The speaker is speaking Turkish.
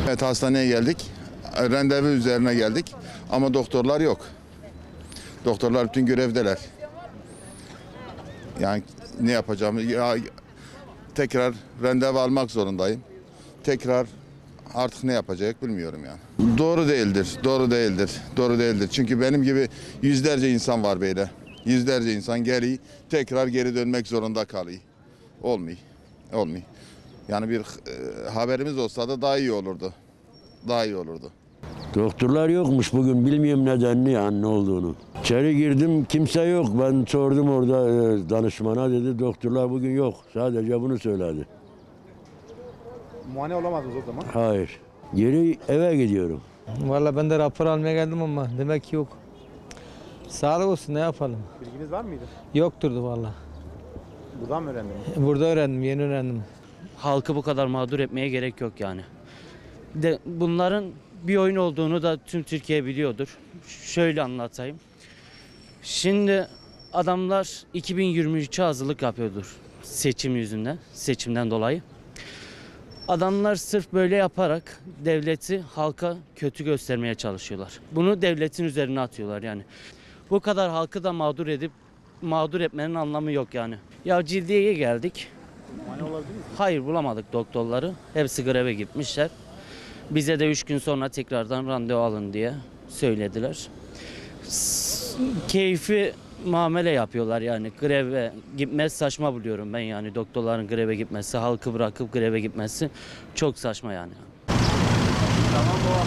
Evet, hastaneye geldik. Randevu üzerine geldik. Ama doktorlar yok. Doktorlar bütün görevdeler. Yani ne yapacağım? Ya, tekrar randevu almak zorundayım. Tekrar artık ne yapacak bilmiyorum yani. Doğru değildir, doğru değildir, doğru değildir. Çünkü benim gibi yüzlerce insan var böyle. Yüzlerce insan geliyor, tekrar geri dönmek zorunda kalıyor. Olmuyor, olmuyor. Yani bir haberimiz olsa da daha iyi olurdu. Daha iyi olurdu. Doktorlar yokmuş bugün, bilmiyorum nedenini yani ne olduğunu. İçeri girdim, kimse yok. Ben sordum orada danışmana, dedi doktorlar bugün yok. Sadece bunu söyledi. Muayene olamadınız o zaman? Hayır. Geri eve gidiyorum. Vallahi ben de rapor almaya geldim ama demek ki yok. Sağlık olsun, ne yapalım? Bilginiz var mıydı? Yokturdu vallahi. Buradan mı öğrendiniz? Burada öğrendim, yeni öğrendim. Halkı bu kadar mağdur etmeye gerek yok yani. Bunların bir oyun olduğunu da tüm Türkiye biliyordur. Şöyle anlatayım. Şimdi adamlar 2023'e hazırlık yapıyordur seçim yüzünden, seçimden dolayı. Adamlar sırf böyle yaparak devleti halka kötü göstermeye çalışıyorlar. Bunu devletin üzerine atıyorlar yani. Bu kadar halkı da mağdur etmenin anlamı yok yani. Ya Cildiye'ye geldik. Muayene olabildiniz mi? Hayır, bulamadık doktorları. Hepsi greve gitmişler. Bize de 3 gün sonra tekrardan randevu alın diye söylediler. Keyfi muamele yapıyorlar yani. Greve gitmez, saçma buluyorum ben yani. Doktorların greve gitmesi, halkı bırakıp greve gitmesi çok saçma yani. Tamam,